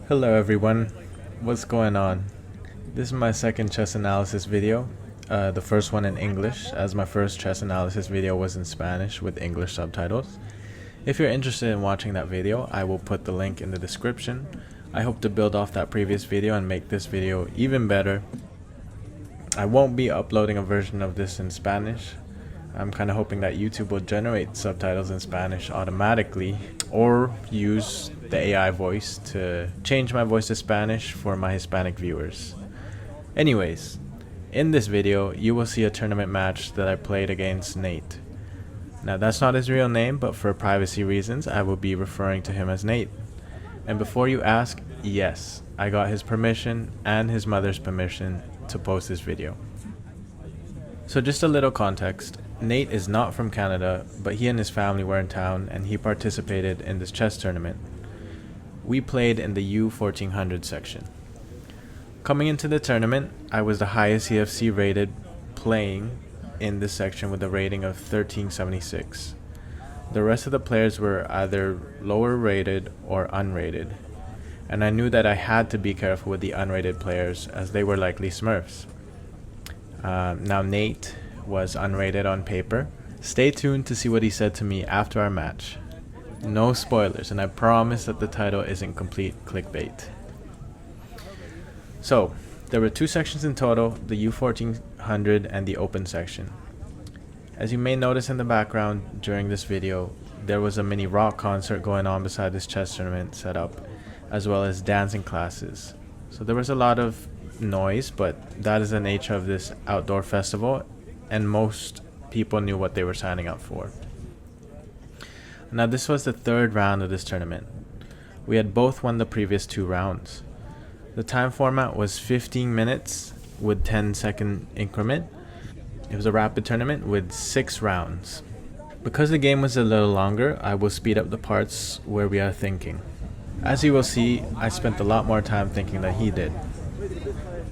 Hello everyone, what's going on? This is my second chess analysis video, the first one in English, as my first chess analysis video was in Spanish with English subtitles. If you're interested in watching that video, I will put the link in the description. I hope to build off that previous video and make this video even better. I won't be uploading a version of this in Spanish. I'm kind of hoping that YouTube will generate subtitles in Spanish automatically, or use the AI voice to change my voice to Spanish for my Hispanic viewers. Anyways, in this video, you will see a tournament match that I played against Nate. Now that's not his real name, but for privacy reasons, I will be referring to him as Nate. And before you ask, yes, I got his permission and his mother's permission to post this video. So just a little context, Nate is not from Canada, but he and his family were in town and he participated in this chess tournament. We played in the U1400 section. Coming into the tournament, I was the highest CFC rated playing in this section with a rating of 1376. The rest of the players were either lower rated or unrated, and I knew that I had to be careful with the unrated players as they were likely Smurfs. Now Nate was unrated on paper. Stay tuned to see what he said to me after our match. No spoilers, and I promise that the title isn't complete clickbait. So, there were two sections in total, the U1400 and the open section. As you may notice in the background during this video, there was a mini rock concert going on beside this chess tournament setup, as well as dancing classes. So there was a lot of noise, but that is the nature of this outdoor festival, and most people knew what they were signing up for. Now this was the third round of this tournament. We had both won the previous two rounds. The time format was 15 minutes with 10-second increment. It was a rapid tournament with 6 rounds. Because the game was a little longer, I will speed up the parts where we are thinking. As you will see, I spent a lot more time thinking than he did.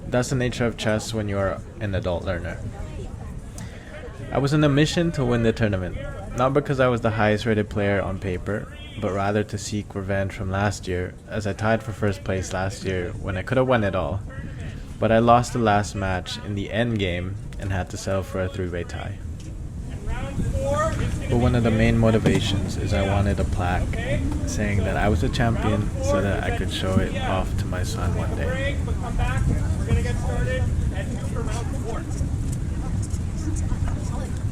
That's the nature of chess when you are an adult learner. I was on a mission to win the tournament, not because I was the highest rated player on paper, but rather to seek revenge from last year, as I tied for first place last year when I could have won it all. But I lost the last match in the end game and had to settle for a 3-way tie. But one of the main motivations is I wanted a plaque saying that I was a champion so that I could show it off to my son one day. We're going to get started at for round 4.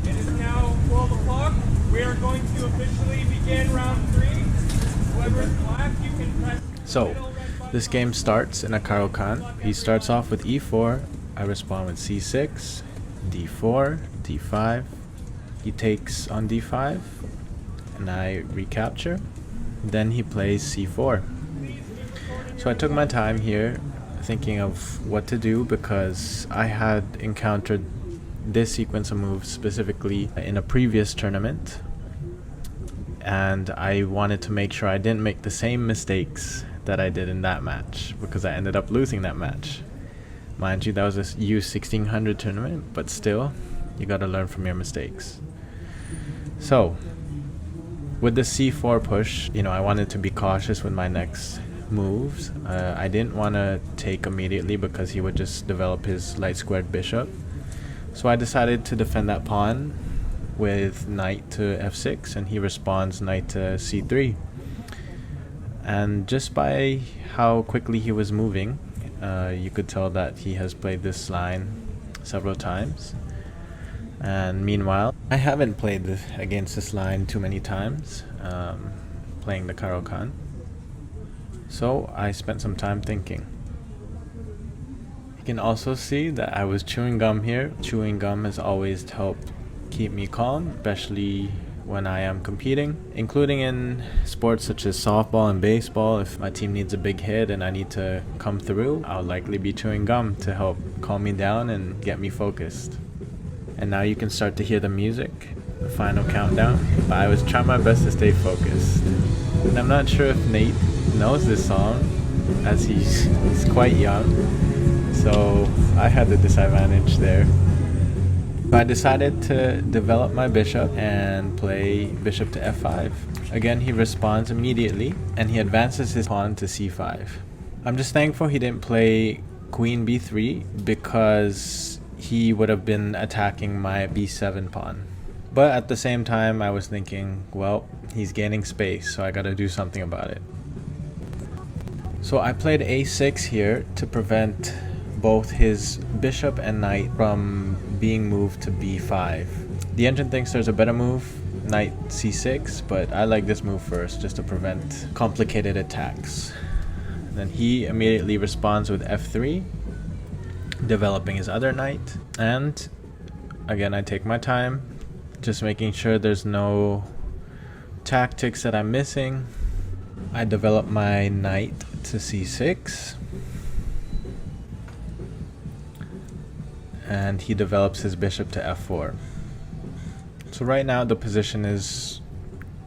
It is now 12 o'clock. We are going to officially begin round 3. Whoever is black, you can press. So, this game starts in a Caro-Kann. He starts off with e4, I respond with c6, d4, d5. He takes on d5, and I recapture. Then he plays c4. So I took my time here thinking of what to do because I had encountered this sequence of moves specifically in a previous tournament, and I wanted to make sure I didn't make the same mistakes that I did in that match because I ended up losing that match. Mind you, that was a U1600 tournament, but still, you gotta learn from your mistakes. So, with the c4 push, I wanted to be cautious with my next moves. I didn't want to take immediately because he would just develop his light squared bishop. So I decided to defend that pawn with knight to f6, and he responds knight to c3. And just by how quickly he was moving, you could tell that he has played this line several times. And meanwhile, I haven't played against this line too many times, playing the Caro-Kann. So I spent some time thinking. You can also see that I was chewing gum here. Chewing gum has always helped keep me calm, especially when I am competing, including in sports such as softball and baseball. If my team needs a big hit and I need to come through, I'll likely be chewing gum to help calm me down and get me focused. And now you can start to hear the music, the final countdown, but I was trying my best to stay focused. And I'm not sure if Nate knows this song, as he's quite young, so I had the disadvantage there. I decided to develop my bishop and play bishop to f5. Again, he responds immediately, and he advances his pawn to c5. I'm just thankful he didn't play queen b3 because he would have been attacking my b7 pawn. But at the same time, I was thinking, well, he's gaining space, so I gotta do something about it. So I played a6 here to prevent both his bishop and knight from being moved to b5. The engine thinks there's a better move, knight c6, but I like this move first just to prevent complicated attacks. And then he immediately responds with f3, developing his other knight. And again, I take my time, just making sure there's no tactics that I'm missing. I develop my knight to c6. And he develops his bishop to f4. So right now the position is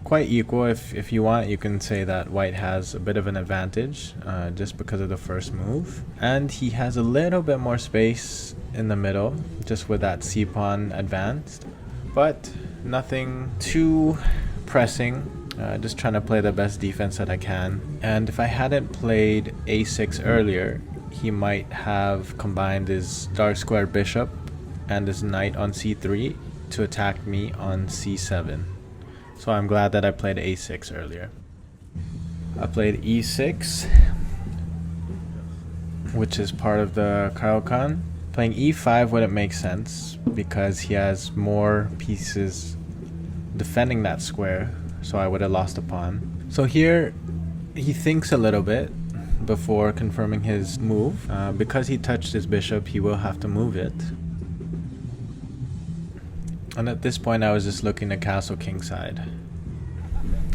quite equal. If you want, you can say that white has a bit of an advantage just because of the first move. And he has a little bit more space in the middle just with that c-pawn advanced. But nothing too pressing. Just trying to play the best defense that I can. And if I hadn't played a6 earlier, he might have combined his dark square bishop and his knight on c3 to attack me on c7. So I'm glad that I played a6 earlier. I played e6, which is part of the Caro-Kann. Playing e5 wouldn't make sense because he has more pieces defending that square, so I would have lost a pawn. So here he thinks a little bit before confirming his move. Because he touched his bishop, he will have to move it. And at this point I was just looking to castle kingside.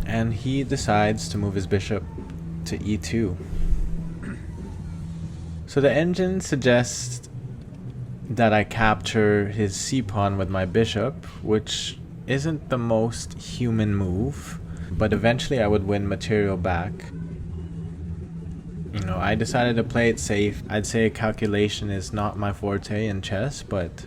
And he decides to move his bishop to e2. So the engine suggests that I capture his c-pawn with my bishop, which isn't the most human move, but eventually I would win material back. You know, I decided to play it safe. I'd say calculation is not my forte in chess, but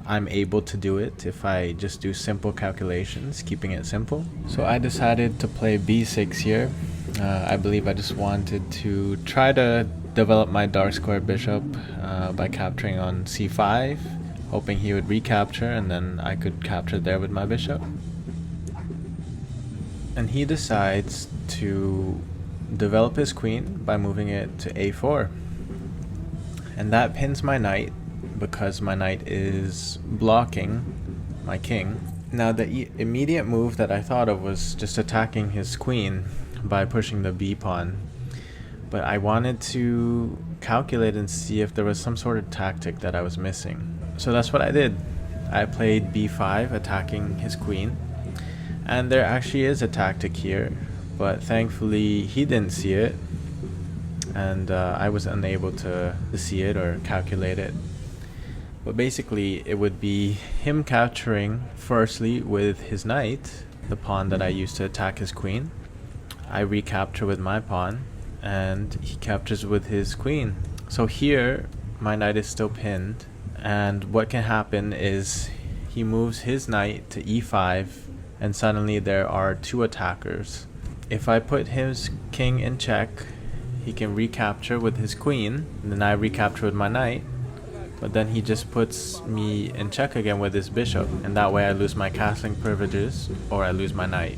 I'm able to do it if I just do simple calculations, keeping it simple. So I decided to play b6 here. I believe I just wanted to try to develop my dark square bishop by capturing on c5, hoping he would recapture and then I could capture there with my bishop. And he decides to develop his queen by moving it to a4. And that pins my knight because my knight is blocking my king. Now the immediate move that I thought of was just attacking his queen by pushing the b pawn. But I wanted to calculate and see if there was some sort of tactic that I was missing. So that's what I did. I played b5, attacking his queen. And there actually is a tactic here, but thankfully he didn't see it. And I was unable to see it or calculate it. But basically it would be him capturing firstly with his knight, the pawn that I used to attack his queen. I recapture with my pawn, and he captures with his queen. So here my knight is still pinned, and what can happen is he moves his knight to e5, and suddenly there are two attackers. If I put his king in check, he can recapture with his queen, and then I recapture with my knight, but then he just puts me in check again with his bishop, and that way I lose my castling privileges or I lose my knight.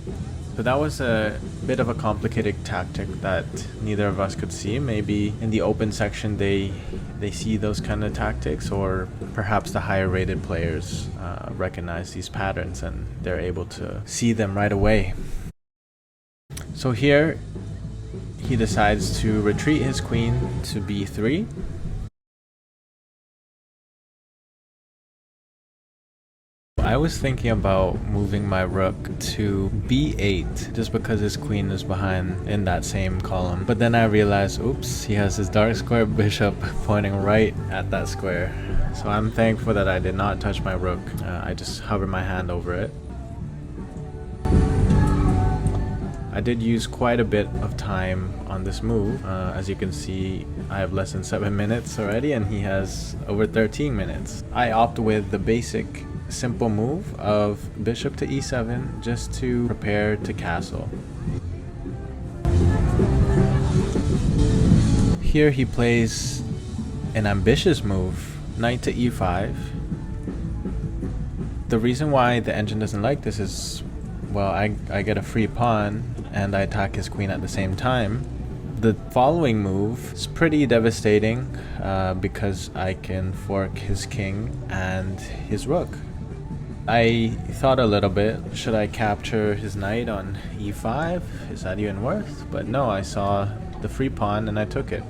So that was a bit of a complicated tactic that neither of us could see. Maybe in the open section they see those kind of tactics, or perhaps the higher rated players recognize these patterns and they're able to see them right away. So here he decides to retreat his queen to b3. I was thinking about moving my rook to b8 just because his queen is behind in that same column. But then I realized, oops, he has his dark square bishop pointing right at that square. So I'm thankful that I did not touch my rook. I just hovered my hand over it. I did use quite a bit of time on this move. As you can see, I have less than 7 minutes already and he has over 13 minutes. I opt with the basic simple move of bishop to e7 just to prepare to castle. here he plays an ambitious move, knight to e5. The reason why the engine doesn't like this is, well, I get a free pawn and I attack his queen at the same time. The following move is pretty devastating because I can fork his king and his rook. I thought a little bit, should I capture his knight on e5? Is that even worth? But no, I saw the free pawn and I took it.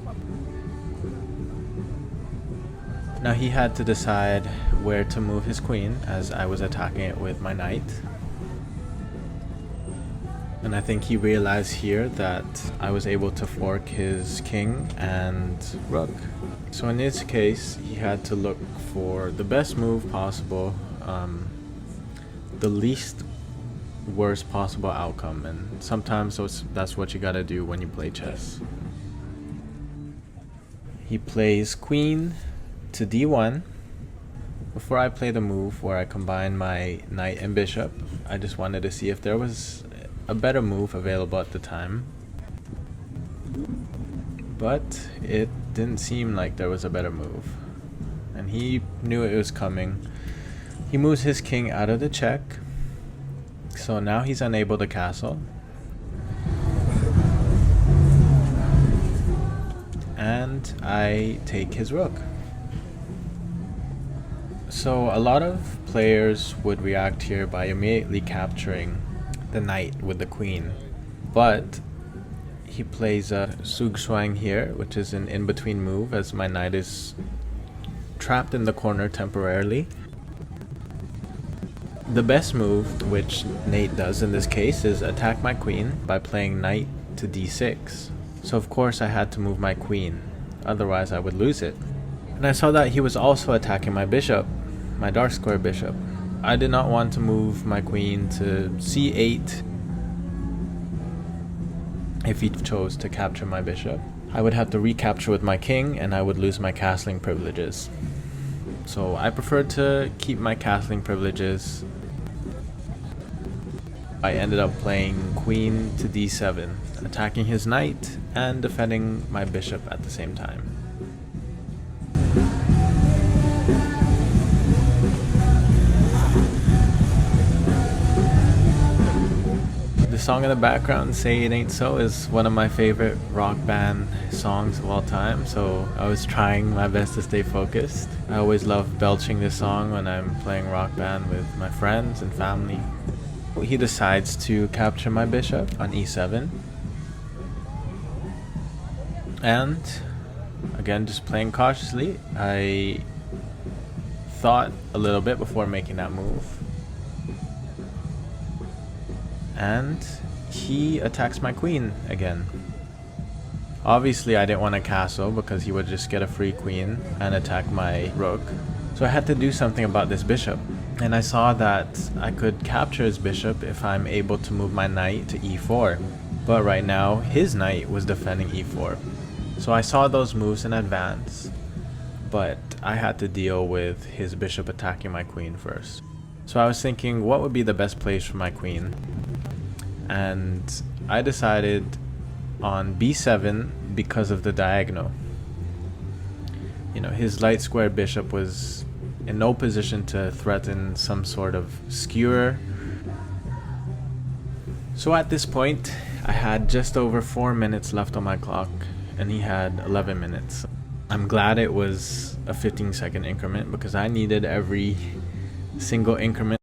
Now he had to decide where to move his queen as I was attacking it with my knight. And I think he realized here that I was able to fork his king and rook. So in this case, he had to look for the best move possible, the least worst possible outcome, and sometimes that's what you gotta do when you play chess. He plays queen to d1. Before I play the move where I combine my knight and bishop, I just wanted to see if there was a better move available at the time. But it didn't seem like there was a better move. And he knew it was coming. He moves his king out of the check. So now he's unable to castle. And I take his rook. So a lot of players would react here by immediately capturing the knight with the queen. But he plays a Zugzwang here, which is an in-between move as my knight is trapped in the corner temporarily. The best move, which Nate does in this case, is attack my queen by playing knight to d6. So of course I had to move my queen, otherwise I would lose it. And I saw that he was also attacking my bishop, my dark square bishop. I did not want to move my queen to c8. If he chose to capture my bishop, I would have to recapture with my king and I would lose my castling privileges. So I preferred to keep my castling privileges. I ended up playing queen to d7, attacking his knight and defending my bishop at the same time. The song in the background, Say It Ain't So, is one of my favorite rock band songs of all time, so I was trying my best to stay focused. I always love belching this song when I'm playing rock band with my friends and family. He decides to capture my bishop on e7. And again, just playing cautiously, I thought a little bit before making that move. And he attacks my queen again. Obviously I didn't want to castle because he would just get a free queen and attack my rook. So I had to do something about this bishop. And I saw that I could capture his bishop if I'm able to move my knight to e4. But right now his knight was defending e4. So I saw those moves in advance, but I had to deal with his bishop attacking my queen first. So I was thinking, what would be the best place for my queen? And I decided on b7 because of the diagonal. You know, his light square bishop was in no position to threaten some sort of skewer. So at this point, I had just over 4 minutes left on my clock, and he had 11 minutes. I'm glad it was a 15-second increment because I needed every single increment.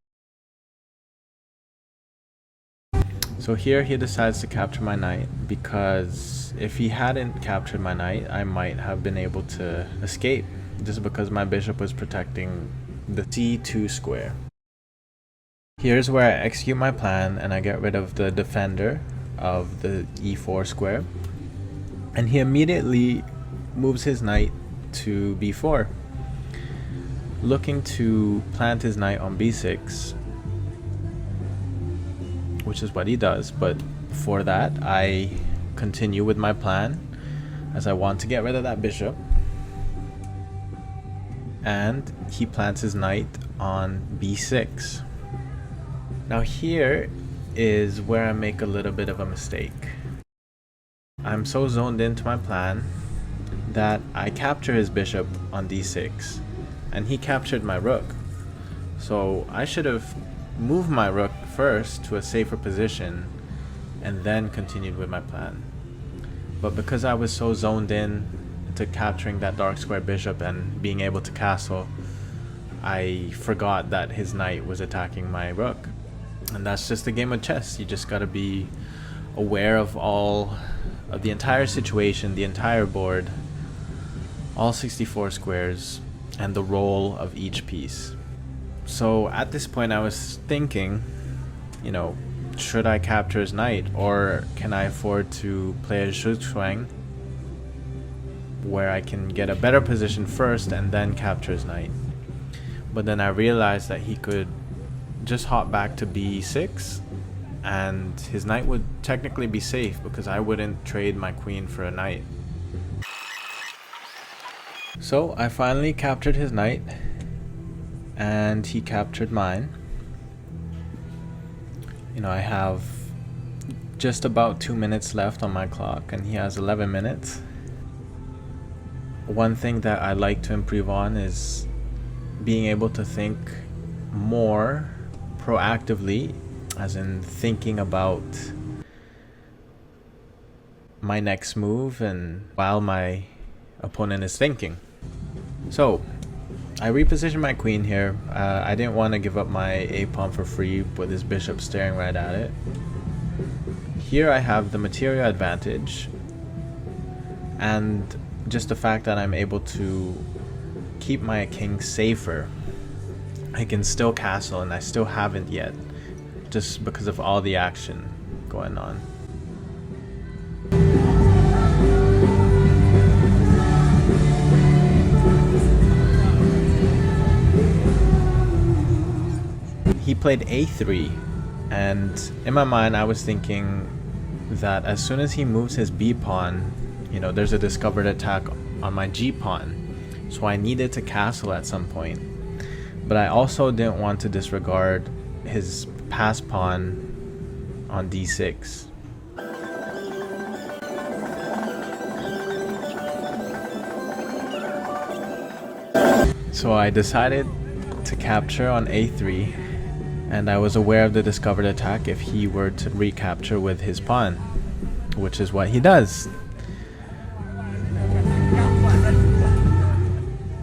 So here he decides to capture my knight because if he hadn't captured my knight, I might have been able to escape just because my bishop was protecting the c2 square. Here's where I execute my plan and I get rid of the defender of the e4 square. And he immediately moves his knight to b4, looking to plant his knight on b6, which is what he does. But before that, I continue with my plan as I want to get rid of that bishop. And he plants his knight on b6. Now here is where I make a little bit of a mistake. I'm so zoned into my plan that I capture his bishop on d6, and he captured my rook. So I should have moved my rook first to a safer position and then continued with my plan. But because I was so zoned in to capturing that dark square bishop and being able to castle, I forgot that his knight was attacking my rook. And that's just a game of chess. You just gotta be aware of the entire situation, the entire board, all 64 squares, and the role of each piece. So at this point I was thinking, should I capture his knight, or can I afford to play a zugzwang where I can get a better position first and then capture his knight? But then I realized that he could just hop back to b6 and his knight would technically be safe because I wouldn't trade my queen for a knight. So I finally captured his knight and he captured mine. I have just about 2 minutes left on my clock and he has 11 minutes. One thing that I like to improve on is being able to think more proactively, as in thinking about my next move and while my opponent is thinking. So I repositioned my queen here. I didn't want to give up my a-pawn for free with his bishop staring right at it. Here I have the material advantage and just the fact that I'm able to keep my king safer. I can still castle and I still haven't yet, just because of all the action going on. He played a3, and in my mind I was thinking that as soon as he moves his b-pawn, there's a discovered attack on my g-pawn, so I needed to castle at some point. But I also didn't want to disregard his pass pawn on d6. So I decided to capture on a3, and I was aware of the discovered attack if he were to recapture with his pawn, which is what he does.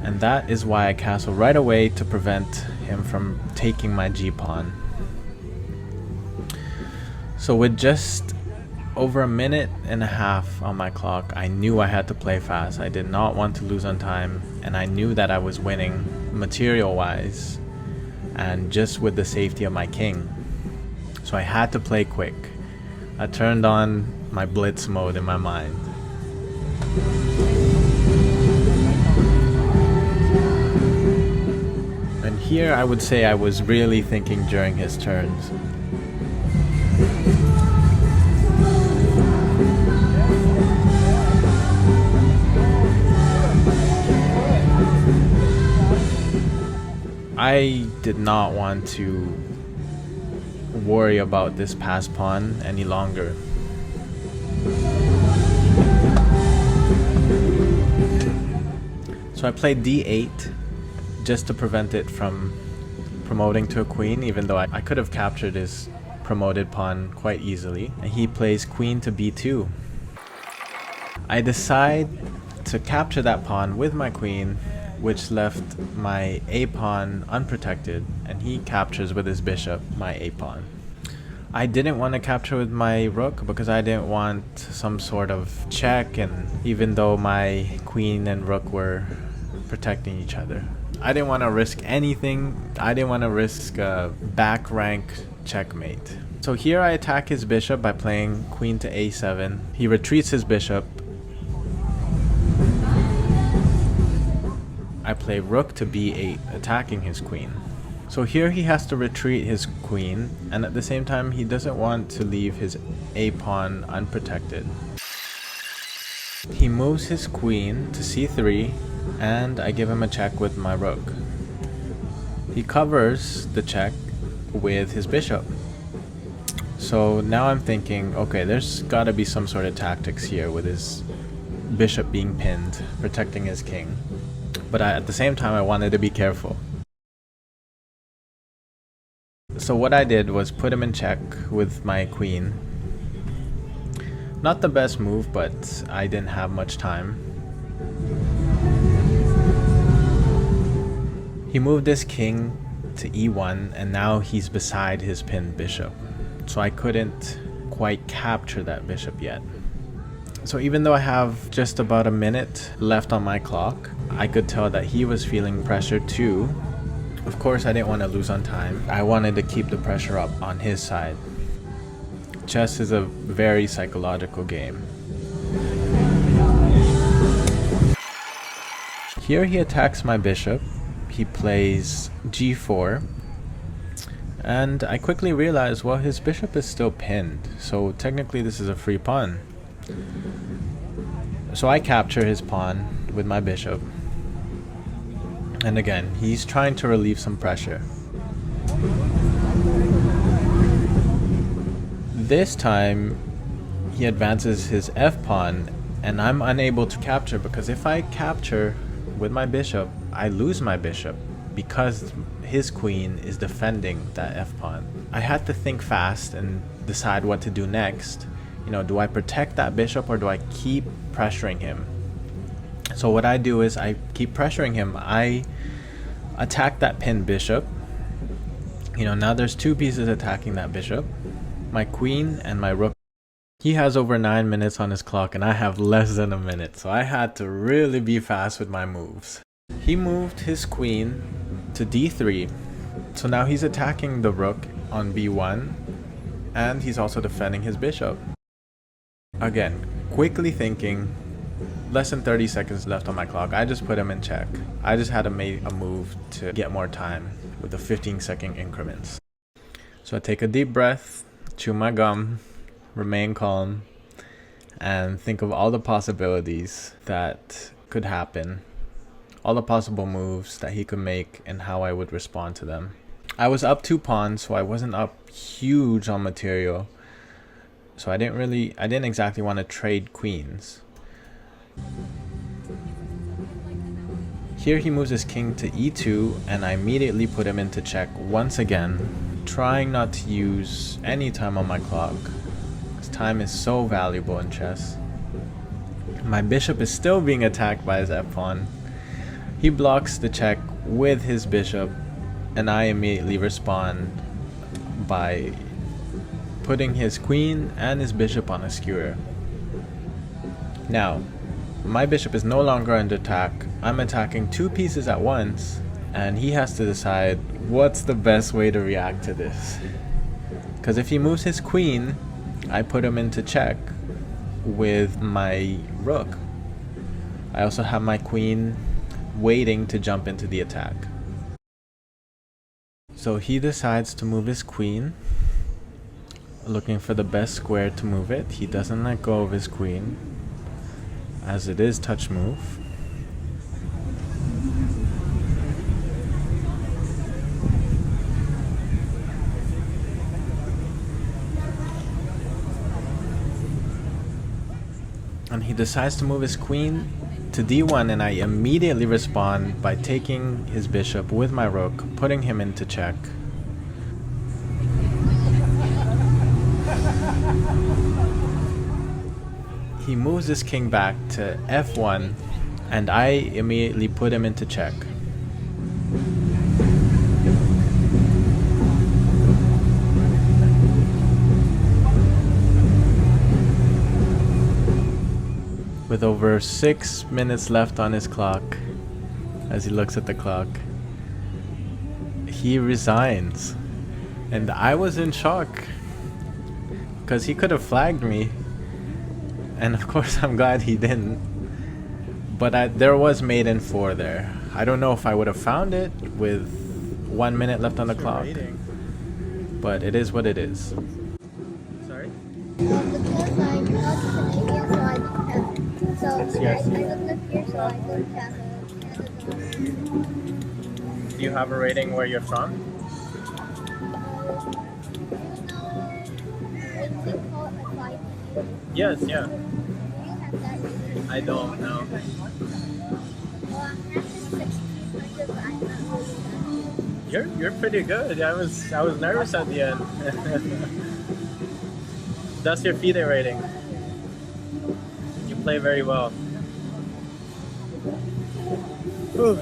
And that is why I castle right away to prevent him from taking my g-pawn. So with just over a minute and a half on my clock, I knew I had to play fast. I did not want to lose on time, and I knew that I was winning material-wise and just with the safety of my king. So I had to play quick. I turned on my blitz mode in my mind. And here I would say I was really thinking during his turns. I did not want to worry about this pass pawn any longer. So I played d8 just to prevent it from promoting to a queen, even though I could have captured his promoted pawn quite easily. And he plays queen to b2. I decide to capture that pawn with my queen, which left my a-pawn unprotected, and he captures with his bishop my a-pawn. I didn't want to capture with my rook because I didn't want some sort of check, and even though my queen and rook were protecting each other, I didn't want to risk anything. I didn't want to risk a back rank checkmate. So here I attack his bishop by playing queen to a7. He retreats his bishop. I play rook to b8, attacking his queen. So here he has to retreat his queen, and at the same time he doesn't want to leave his a-pawn unprotected. He moves his queen to c3, and I give him a check with my rook. He covers the check with his bishop. So now I'm thinking, okay, there's gotta be some sort of tactics here with his bishop being pinned, protecting his king. But at the same time, I wanted to be careful. So what I did was put him in check with my queen. Not the best move, but I didn't have much time. He moved his king to e1, and now he's beside his pinned bishop. So I couldn't quite capture that bishop yet. So even though I have just about a minute left on my clock, I could tell that he was feeling pressure too. Of course, I didn't want to lose on time. I wanted to keep the pressure up on his side. Chess is a very psychological game. Here he attacks my bishop. He plays g4. And I quickly realized, well, his bishop is still pinned. So technically this is a free pawn. So I capture his pawn with my bishop. And again, he's trying to relieve some pressure. This time, he advances his f-pawn, and I'm unable to capture, because if I capture with my bishop, I lose my bishop because his queen is defending that f-pawn. I had to think fast and decide what to do next. You know, do I protect that bishop or do I keep pressuring him? So what I do is I keep pressuring him. I attack that pinned bishop. You know, now there's two pieces attacking that bishop. My queen and my rook. He has over 9 minutes on his clock and I have less than a minute. So I had to really be fast with my moves. He moved his queen to d3. So now he's attacking the rook on b1. And he's also defending his bishop. Again, quickly thinking, less than 30 seconds left on my clock. I just put him in check. I just had to make a move to get more time with the 15-second increments. So I take a deep breath, chew my gum, remain calm, and think of all the possibilities that could happen, all the possible moves that he could make and how I would respond to them. I was up 2 pawns, so I wasn't up huge on material. So I didn't exactly want to trade queens. Here he moves his king to e2, and I immediately put him into check once again, trying not to use any time on my clock, because time is so valuable in chess. My bishop is still being attacked by his f-pawn. He blocks the check with his bishop, and I immediately respond by putting his queen and his bishop on a skewer. Now, my bishop is no longer under attack. I'm attacking 2 pieces at once, and he has to decide what's the best way to react to this. Because if he moves his queen, I put him into check with my rook. I also have my queen waiting to jump into the attack. So he decides to move his queen, looking for the best square to move it. He doesn't let go of his queen, as it is touch move. And he decides to move his queen to d1, and I immediately respond by taking his bishop with my rook, putting him into check. He moves his king back to f1, and I immediately put him into check. With over 6 minutes left on his clock, as he looks at the clock, he resigns. And I was in shock, because he could have flagged me. And of course, I'm glad he didn't. But there was mate in 4 there. I don't know if I would have found it with 1 minute left on the clock. But it is what it is. Sorry? Yes. Do you have a rating where you're from? Yes, yeah. I don't know. You're pretty good. I was nervous at the end. That's your FIDE rating. You play very well. Whew.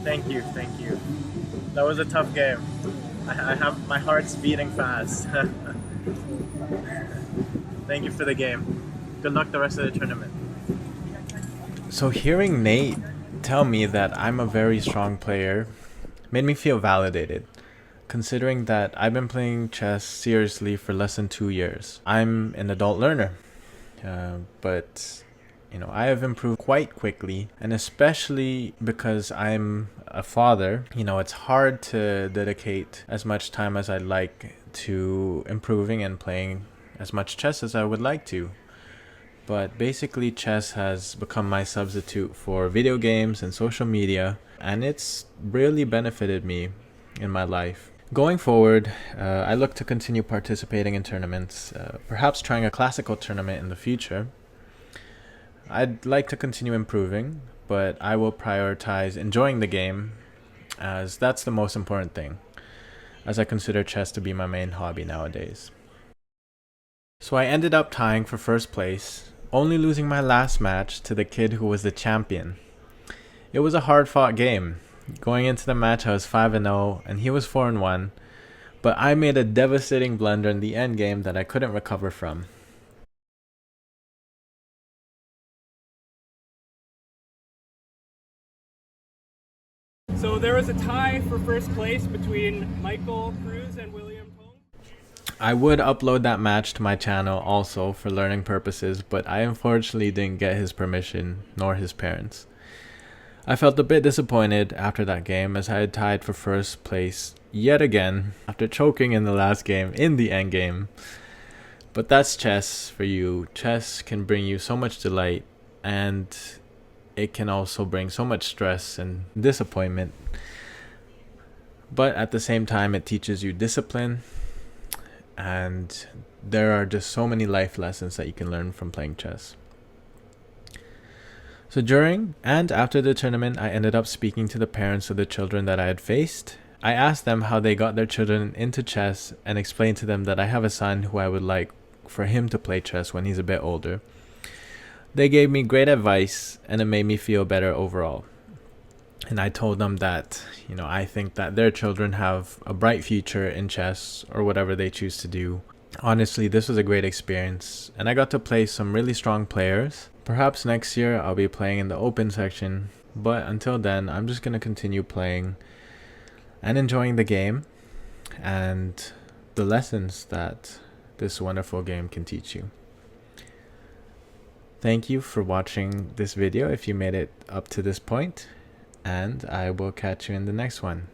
Thank you, thank you. That was a tough game. I have my heart's beating fast. Thank you for the game. Good luck the rest of the tournament. So hearing Nate tell me that I'm a very strong player made me feel validated, considering that I've been playing chess seriously for less than 2 years. I'm an adult learner, but I have improved quite quickly, and especially because I'm a father, it's hard to dedicate as much time as I'd like to improving and playing as much chess as I would like to. But basically, chess has become my substitute for video games and social media, and it's really benefited me in my life. Going forward, I look to continue participating in tournaments, perhaps trying a classical tournament in the future. I'd like to continue improving, but I will prioritize enjoying the game, as that's the most important thing, as I consider chess to be my main hobby nowadays. So I ended up tying for first place, only losing my last match to the kid who was the champion. It was a hard-fought game. Going into the match, I was 5-0, and he was 4-1, but I made a devastating blunder in the end game that I couldn't recover from. So there was a tie for first place between Michael Cruz and William Tong. I would upload that match to my channel also for learning purposes, but I unfortunately didn't get his permission, nor his parents. I felt a bit disappointed after that game, as I had tied for first place yet again after choking in the last game in the end game. But that's chess for you. Chess can bring you so much delight, and it can also bring so much stress and disappointment. But at the same time, it teaches you discipline, and there are just so many life lessons that you can learn from playing chess. So during and after the tournament, I ended up speaking to the parents of the children that I had faced. I asked them how they got their children into chess and explained to them that I have a son who I would like for him to play chess when he's a bit older. They gave me great advice, and it made me feel better overall. And I told them that, I think that their children have a bright future in chess or whatever they choose to do. Honestly, this was a great experience, and I got to play some really strong players. Perhaps next year I'll be playing in the open section, but until then, I'm just going to continue playing and enjoying the game and the lessons that this wonderful game can teach you. Thank you for watching this video if you made it up to this point, and I will catch you in the next one.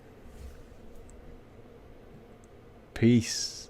Peace.